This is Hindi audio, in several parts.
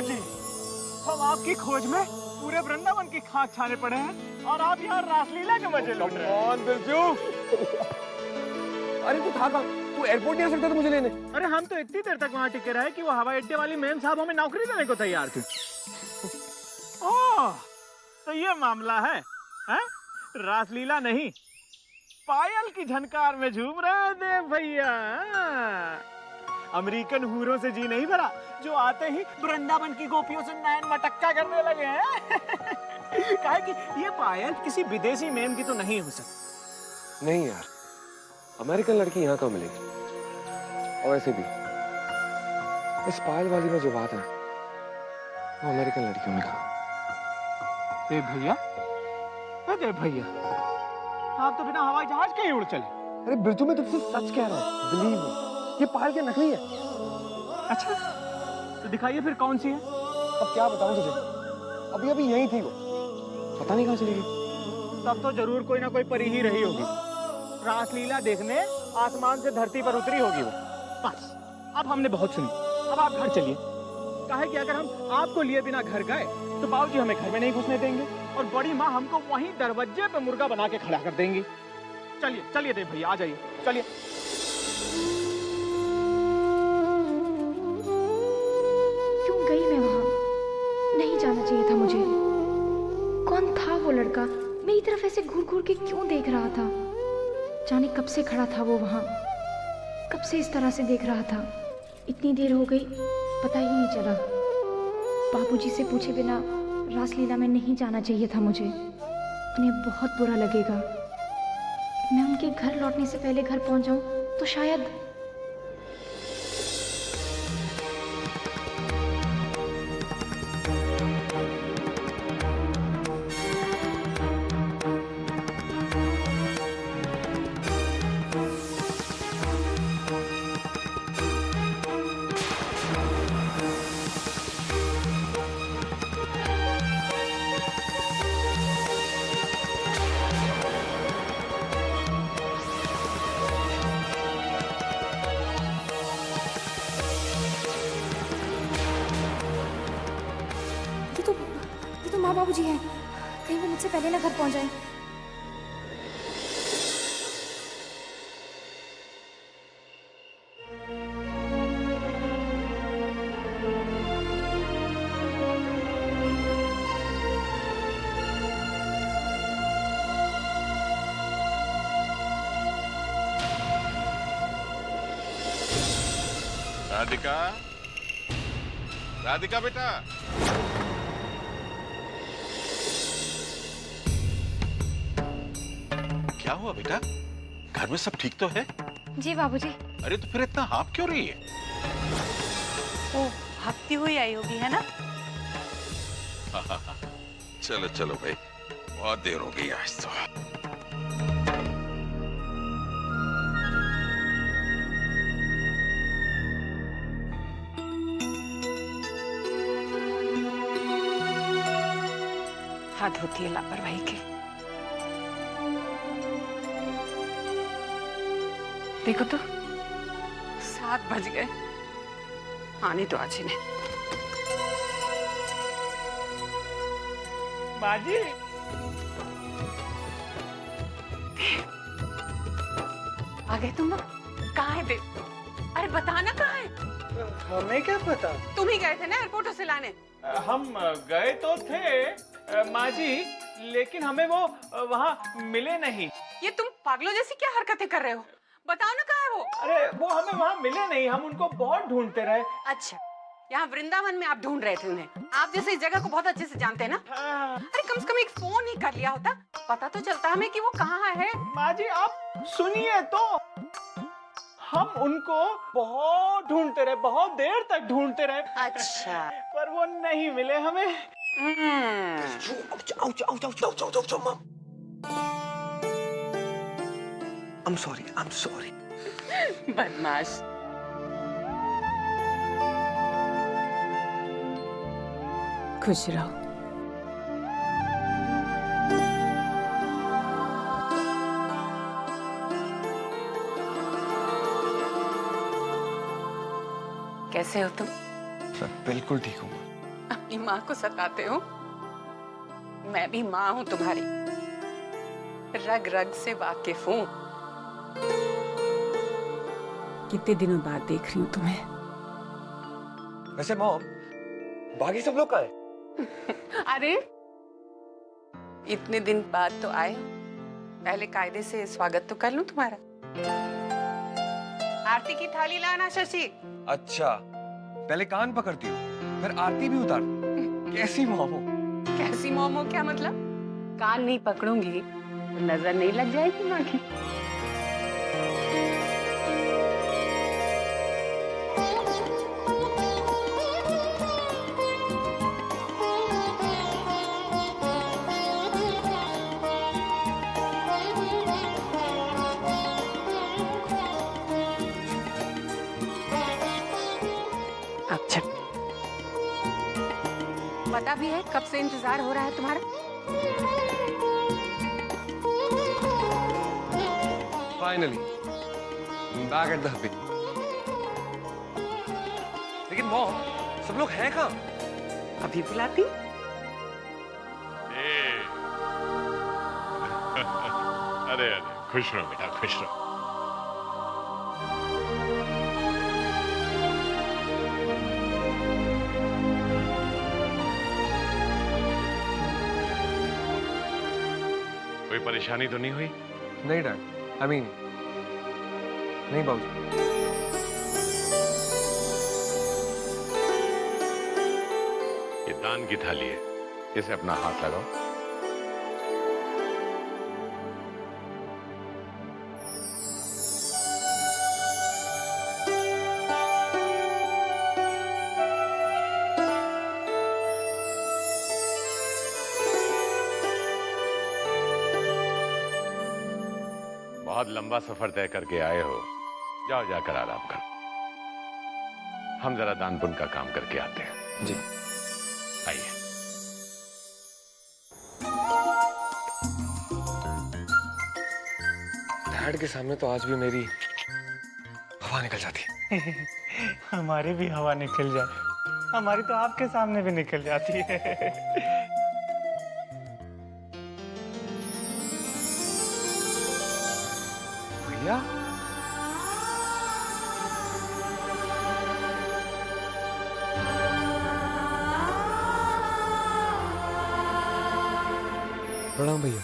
जी, हम आपकी खोज में पूरे वृंदावन की खाक छाने पड़े हैं और आप यहाँ रासलीला के मजे लूट रहे हैं। कौन बिरजू? अरे तू था कहाँ? तू एयरपोर्ट नहीं आ सकता था मुझे लेने? अरे हम तो इतनी देर तक वहाँ टिके रहे कि वो हवाई अड्डे वाली मेम साहब हमें नौकरी देने को तैयार थी। ओह, तो ये मामला है, हैं? रासलीला नहीं, पायल की झनकार में झूम रहे देव भैया। अमेरिकन हूरों से जी नहीं भरा, जो आते ही वृंदावन की गोपियों से नैन मटक्का करने लगे हैं। कहा कि ये पायल किसी विदेशी मेम की तो नहीं हो सकती। नहीं यार, अमेरिकन लड़की यहाँ कहाँ मिलेगी? और वैसे भी इस पायल वाली में जो बात है वो अमेरिकन लड़कियों में कहा। देव भैया, देव भैया, आप तो बिना हवाई जहाज के ही उड़ चले। अरे बिरजू, मैं तुझसे सच कह रहा हूँ, बिलीव मी, ये पायल के नकली है। अच्छा, तो दिखाइए फिर कौन सी है। अब क्या बताऊं तुझे, अभी अभी यही थी वो, पता नहीं कहाँ चली गई। तब तो जरूर कोई ना कोई परी ही रही होगी, रासलीला देखने आसमान से धरती पर उतरी होगी वो। बस, अब हमने बहुत सुनी, अब आप घर चलिए। कहे कि अगर हम आपको लिए बिना घर गए तो बाबूजी हमें घर में नहीं घुसने देंगे और बड़ी माँ हमको वहीं दरवाजे पे मुर्गा बना के खड़ा कर देंगी। चलिए चलिए देव भैया, आ जाइए, चलिए। क्यों गई मैं वहां? नहीं जाना चाहिए था मुझे। कौन था वो लड़का? मेरी तरफ ऐसे घूर घूर के क्यों देख रहा था? जाने कब से खड़ा था वो वहां, कब से इस तरह से देख रहा था। इतनी देर हो गई, पता ही नहीं चला। बाबूजी से पूछे बिना रासलीला में नहीं जाना चाहिए था मुझे। उन्हें बहुत बुरा लगेगा। मैं उनके घर लौटने से पहले घर पहुंच जाऊं तो शायद। ये तो माँ बाबूजी हैं। कहीं वो मुझसे पहले ना घर पहुंच जाए। राधिका, राधिका बेटा, क्या हुआ बेटा? घर में सब ठीक तो है? जी बाबूजी। अरे तो फिर इतना हाँफ क्यों रही है? ओ, हाँफती हुई आई होगी, है ना? चलो चलो भाई, बहुत देर हो गई आज तो। हाथ होती है लापरवाही की। देखो तो 7 बज गए, आने तो आज ही नहीं। बाजी, आ गए तुम लोग? कहाँ है देव? अरे बताना कहाँ है? हमें क्या पता? तुम ही गए थे ना एयरपोर्ट से लाने? हम गए तो थे माँ जी, लेकिन हमें वो वहाँ मिले नहीं। ये तुम पागलों जैसी क्या हरकतें कर रहे हो? बताओ ना कहाँ है वो? अरे वो हमें वहाँ मिले नहीं, हम उनको बहुत ढूंढते रहे। अच्छा, यहाँ वृंदावन में आप ढूंढ रहे थे उन्हें? आप जैसे इस जगह को बहुत अच्छे से जानते हैं ना? अरे कम से कम एक फोन ही कर लिया होता, पता तो चलता हमें कि वो कहाँ है। माँ जी आप सुनिए तो, हम उनको बहुत ढूंढते रहे, बहुत देर तक ढूंढते रहे। अच्छा, पर वो नहीं मिले हमें। I'm sorry. बदमाश। खुश रहो। कैसे हो तुम? मैं बिल्कुल ठीक हूँ। अपनी माँ को सताते हो। मैं भी माँ हूं तुम्हारी, रग रग से वाकिफ हूं। कितने दिनों बाद देख रही हूं तुम्हें। वैसे मॉम, बाकी सब लोग कहाँ हैं? अरे इतने दिन बाद तो आए, पहले कायदे से स्वागत तो कर लूं तुम्हारा। आरती की थाली लाना शशि। अच्छा, पहले कान पकड़ती हो, फिर आरती भी उतार। कैसी मॉम हो? कैसी मोमो क्या मतलब? कान नहीं पकड़ूंगी तो नजर नहीं लग जाएगी माँ की। अब चल। पता भी है कब से इंतजार हो रहा है तुम्हारा। फाइनली बैक एट द हबी। लेकिन मॉम, सब लोग हैं कहाँ? अभी बुलाती। अरे अरे, खुश रहो बेटा, खुश रहो। कोई परेशानी तो नहीं हुई? नहीं डैड, I mean, नहीं बाबूजी। ये दान की थाली है, इसे अपना हाथ लगाओ। बहुत लंबा सफर तय करके आए हो, जाओ जाकर आराम करो। हम जरा दान पुण्य का काम करके आते हैं। जी। आइए। डैड के सामने तो आज भी मेरी हवा निकल जाती। हमारी भी हवा निकल जाए, हमारी तो आपके सामने भी निकल जाती है। भैया, प्रणाम भैया।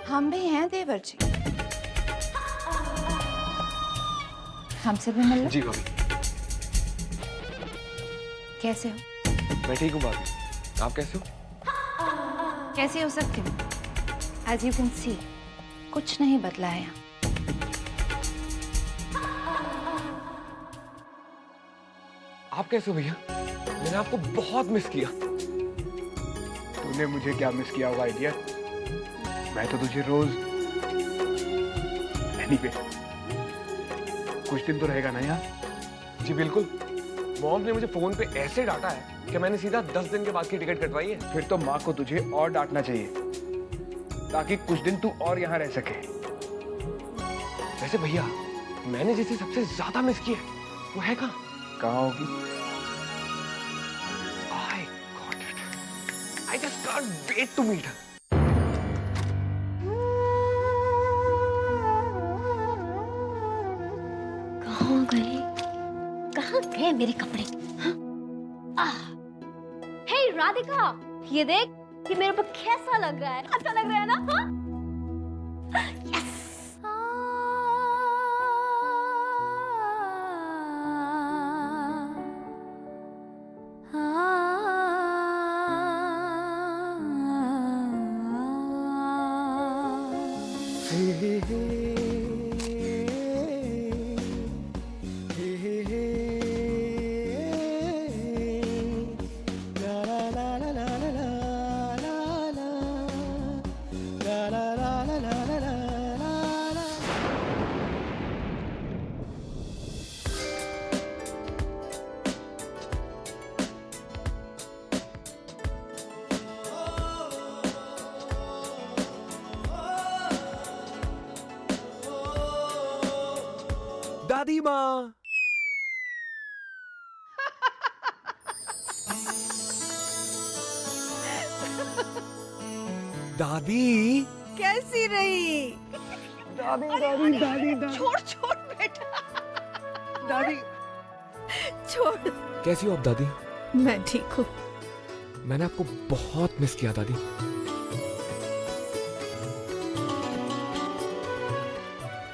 हम भी हैं देवर जी, हमसे भी मिल लो। जी भाभी। कैसे हो? मैं ठीक हूँ भाभी, आप कैसे हो? कैसे हो सकते हो? एज यू कैन सी, कुछ नहीं बदला है यहाँ। आप कैसे हो भैया? मैंने आपको बहुत मिस किया। तूने मुझे क्या मिस किया होगा इडियट? मैं तो तुझे रोज। एनीवे, कुछ दिन तो रहेगा ना यहाँ? जी बिल्कुल। मॉम ने मुझे फोन पे ऐसे डांटा है कि मैंने सीधा 10 दिन के बाद की टिकट कटवाई है। फिर तो माँ को तुझे और डांटना चाहिए, ताकि कुछ दिन तू और यहाँ रह सके। वैसे भैया, मैंने जिसे सबसे ज्यादा मिस किया है, वो है कहाँ? कहाँ होगी? I got it. I just can't wait to meet her. कहाँ गए? कहाँ गए मेरे कपड़े? हे राधिका, ये देख कि मेरे पर कैसा लग रहा है? अच्छा लग रहा है ना? हाँ? Yes! दादी माँ। दादी कैसी रही? दादी दादी दादी दादी छोड़ छोड़ बेटा, दादी छोड़। कैसी हो आप दादी? मैं ठीक हूँ। मैंने आपको बहुत मिस किया दादी।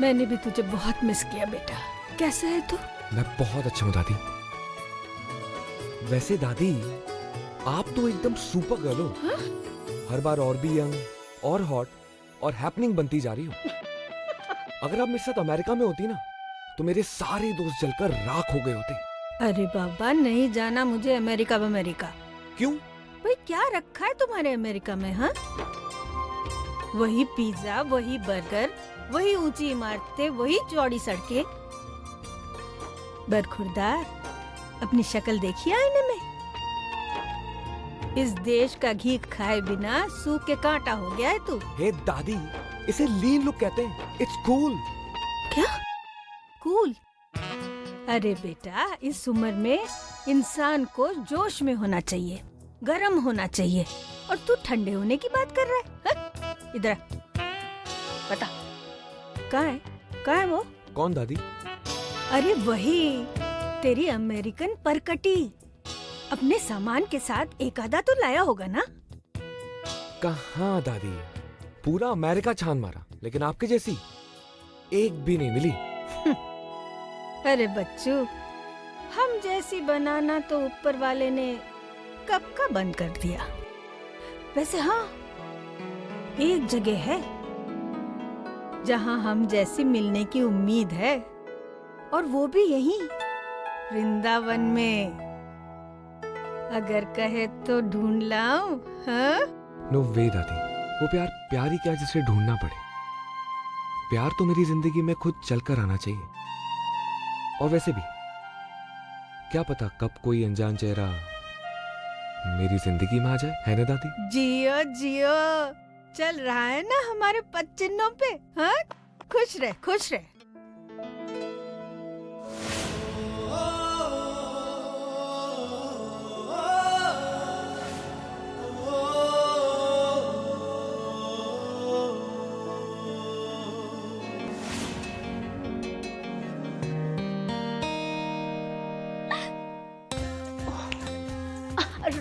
मैंने भी तुझे बहुत मिस किया बेटा। कैसा है तू? मैं बहुत अच्छा हूँ दादी। वैसे दादी आप तो एकदम सुपर गर्ल हो। हाँ? हर बार और भी यंग और हॉट और हैपनिंग बनती जा रही हो। अगर आप मेरे साथ अमेरिका में होती ना तो मेरे सारे दोस्त जलकर राख हो गए होते। अरे बाबा, नहीं जाना मुझे अमेरिका। क्यों? भाई क्या रखा है तुम्हारे अमेरिका में? हाँ, वही पिज्जा, वही बर्गर, वही ऊंची इमारतें, वही चौड़ी सड़कें। बरखुरदार, अपनी शक्ल देखी आईने में? इस देश का घी खाए बिना सूख के कांटा हो गया है तू। हे दादी, इसे लीन लुक कहते हैं। It's cool. क्या कूल? अरे बेटा, इस उम्र में इंसान को जोश में होना चाहिए, गर्म होना चाहिए, और तू ठंडे होने की बात कर रहा है? हाँ? इधर बता, कहाँ है वो? कौन दादी? अरे वही तेरी अमेरिकन परकटी। अपने सामान के साथ एक आधा तो लाया होगा ना? कहाँ दादी, पूरा अमेरिका छान मारा लेकिन आपके जैसी एक भी नहीं मिली। अरे बच्चू, हम जैसी बनाना तो ऊपर वाले ने कब का बंद कर दिया। वैसे हाँ, एक जगह है जहाँ हम जैसी मिलने की उम्मीद है, और वो भी यहीं वृंदावन में। अगर कहे तो ढूंढ लाऊं? हाँ? नो वे दादी, वो प्यार ही क्या जिसे ढूंढना पड़े। प्यार तो मेरी जिंदगी में खुद चलकर आना चाहिए। और वैसे भी क्या पता कब कोई अनजान चेहरा मेरी जिंदगी में आ जाए, है ना दादी? जियो जियो, चल रहा है ना हमारे पच्चिनों पे। हाँ, खुश रह खुश रह।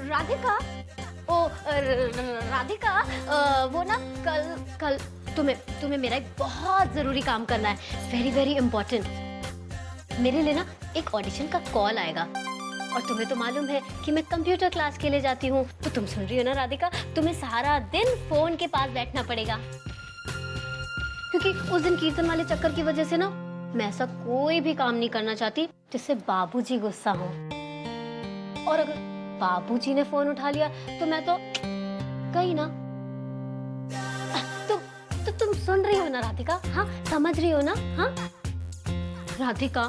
राधिका, राधिका, वो ना कल तुम्हें मेरा एक बहुत जरूरी काम करना है। Very very important. मेरे लिए ना एक ऑडिशन का कॉल आएगा, और तुम्हें तो मालूम है कि मैं कंप्यूटर क्लास के लिए जाती हूँ। तो तुम सुन रही हो ना राधिका, तुम्हें सारा दिन फोन के पास बैठना पड़ेगा, क्योंकि उस दिन कीर्तन वाले चक्कर की वजह से ना मैं ऐसा कोई भी काम नहीं करना चाहती जिससे बाबूजी गुस्सा हो। और अगर बाबूजी ने फोन उठा लिया तो मैं तो गई ना। तुम सुन रही हो ना राधिका? हाँ, समझ रही हो ना? हाँ राधिका,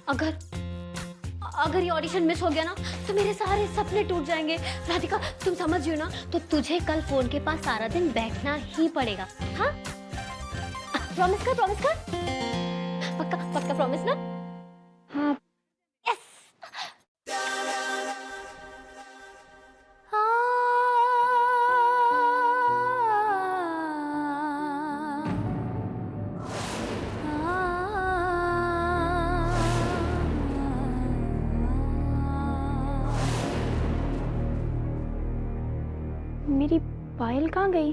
अगर ये ऑडिशन मिस हो गया ना तो मेरे सारे सपने टूट जाएंगे। राधिका, तुम समझ रही हो ना? तो तुझे कल फोन के पास सारा दिन बैठना ही पड़ेगा। हाँ, प्रॉमिस कर। पक्का प्रॉमिस ना? हाँ। मेरी पायल कहाँ गई?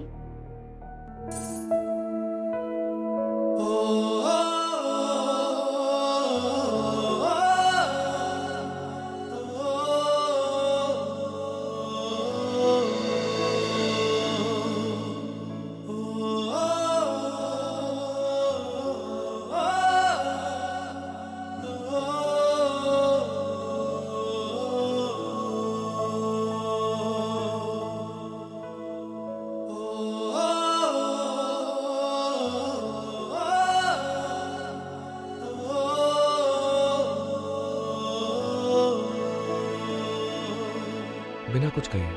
बिना कुछ कहे,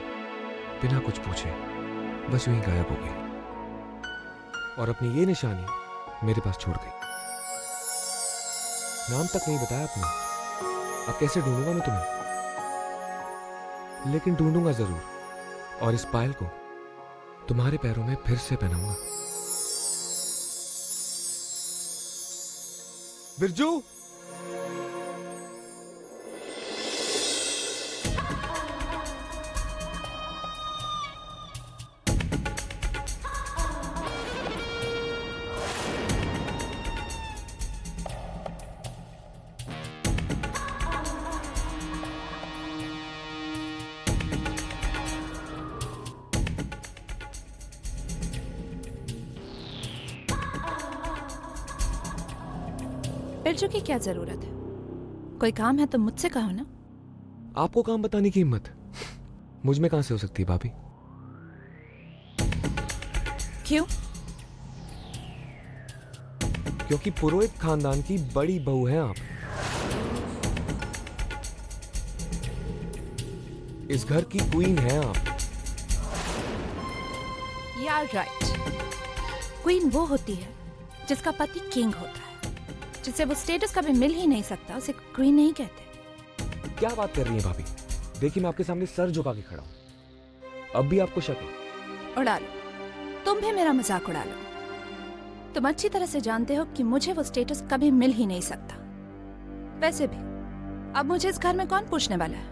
बिना कुछ पूछे बस यूं ही गायब हो गई, और अपनी ये निशानी मेरे पास छोड़ गई। नाम तक नहीं बताया आपने। अब कैसे ढूंढूंगा मैं तुम्हें? लेकिन ढूंढूंगा जरूर, और इस पायल को तुम्हारे पैरों में फिर से पहनाऊंगा। बिरजू, बिरजू की क्या जरूरत है? कोई काम है तो मुझसे कहो ना। आपको काम बताने की हिम्मत मुझ में कहां से हो सकती है भाभी? क्यों? क्योंकि पुरोहित खानदान की बड़ी बहू हैं आप। इस घर की क्वीन हैं आप। यार राइट। क्वीन वो होती है जिसका पति किंग होता है, जिसे वो स्टेटस कभी मिल ही नहीं सकता, उसे क्वीन नहीं कहते। क्या बात कर रही हैं भाभी? देखिए मैं आपके सामने सर झुका के खड़ा हूं, अब भी आपको शक है? उड़ा लो, तुम भी मेरा मजाक उड़ा लो। तुम अच्छी तरह से जानते हो कि मुझे वो स्टेटस कभी मिल ही नहीं सकता। वैसे भी अब मुझे इस घर में कौन पूछने वाला है?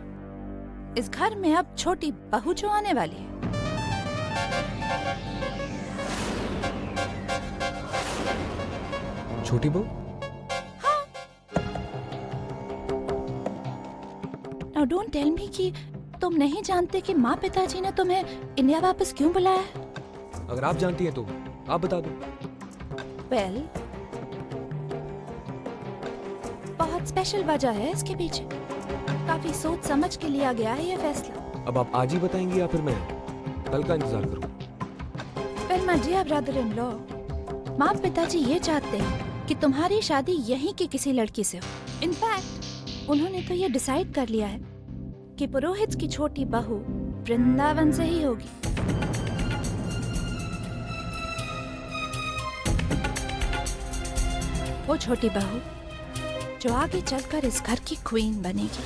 इस घर में अब छोटी बहू जो आने वाली है। छोटी बहू? Now don't tell me कि तुम नहीं जानते कि माँ पिताजी ने तुम्हें इंडिया वापस क्यों बुलाया है? अगर आप जानती हैं तो आप बता दो। Well, बहुत स्पेशल वजह है इसके पीछे। काफी सोच समझ के लिया गया है ये फैसला। अब आप आज ही बताएंगी या फिर मैं कल का इंतजार करूं? Well, my dear brother-in-law, माँ पिताजी ये चाहते हैं कि तुम्हारी शादी यहीं की किसी लड़की से हो। इनफैक्ट उन्होंने तो ये डिसाइड कर लिया है कि पुरोहित की छोटी बहू वृंदावन से ही होगी। वो छोटी बहू जो आगे चलकर इस घर की क्वीन बनेगी।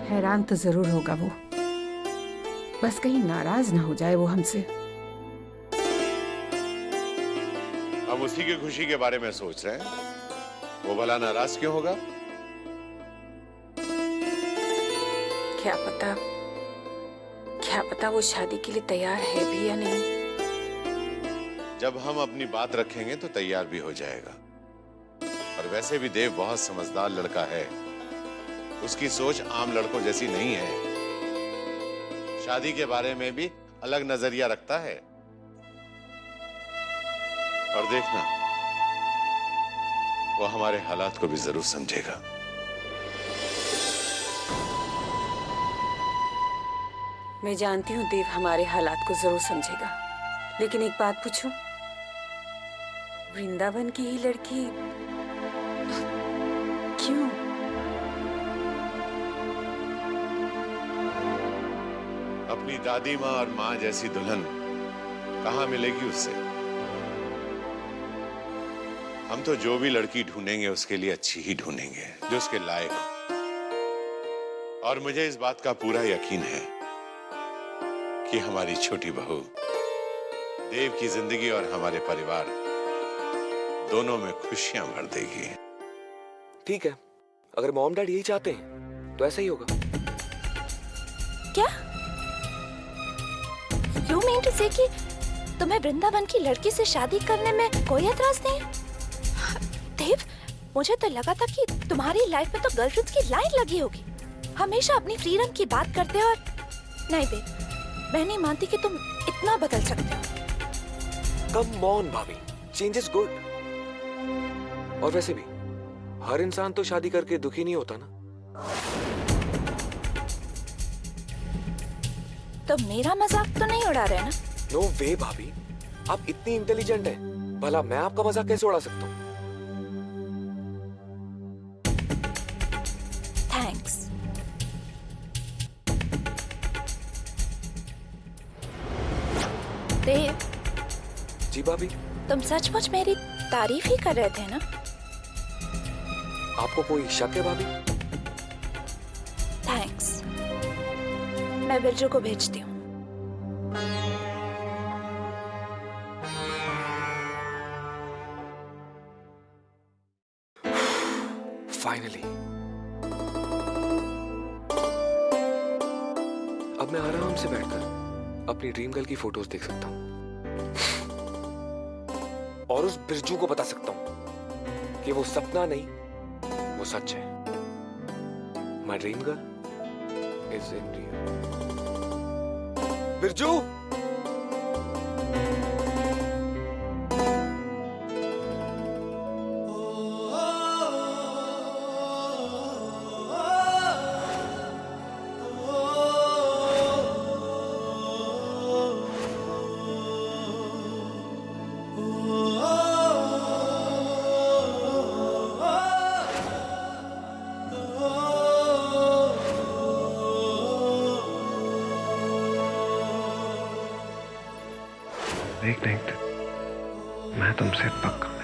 हैरान तो जरूर होगा वो, बस कहीं नाराज ना हो जाए वो हमसे। हम उसी की खुशी के बारे में सोच रहे हैं, वो भला नाराज क्यों होगा? क्या पता वो शादी के लिए तैयार है भी या नहीं। जब हम अपनी बात रखेंगे तो तैयार भी हो जाएगा। और वैसे भी देव बहुत समझदार लड़का है, उसकी सोच आम लड़कों जैसी नहीं है। शादी के बारे में भी अलग नजरिया रखता है। और देखना, वो हमारे हालात को भी जरूर समझेगा। मैं जानती हूँ देव हमारे हालात को जरूर समझेगा, लेकिन एक बात पूछूं, वृंदावन की ही लड़की क्यों? अपनी दादी माँ और माँ जैसी दुल्हन कहाँ मिलेगी उससे? हम तो जो भी लड़की ढूंढेंगे उसके लिए अच्छी ही ढूंढेंगे, जो उसके लायक हो। और मुझे इस बात का पूरा यकीन है कि हमारी छोटी बहू देव की जिंदगी और हमारे परिवार दोनों में खुशियां भर देगी। ठीक है, अगर मॉम डैड यही चाहते हैं तो ऐसा ही होगा। क्या? You mean to say कि तुम्हें वृंदावन की लड़की से शादी करने में कोई एतराज नहीं? देव, मुझे तो लगा था कि तुम्हारी लाइफ में तो गर्लफ्रेंड्स की लाइन लगी होगी। हमेशा अपनी फ्रीडम की बात करते हो और नहीं देव, मैं नहीं मानती कि तुम इतना बदल सकते हो। कम ऑन भाभी, चेंज इज गुड। और वैसे भी हर इंसान तो शादी करके दुखी नहीं होता ना। तो मेरा मजाक तो नहीं उड़ा रहे ना? नो वे भाभी, आप इतनी इंटेलिजेंट हैं, भला मैं आपका मजाक कैसे उड़ा सकता हूँ? थैंक्स। देव, जी भाभी, तुम सचमुच मेरी तारीफ ही कर रहे थे ना? आपको कोई शक है भाभी? थैंक्स। मैं बिरजू को भेजती हूँ। फाइनली अब मैं आराम से बैठकर अपनी ड्रीम गर्ल की फोटोज देख सकता हूँ और उस बिरजू को बता सकता हूँ कि वो सपना नहीं, वो सच है। My dream girl is in real. Birju, एक नाइट मैं तुमसे पक्का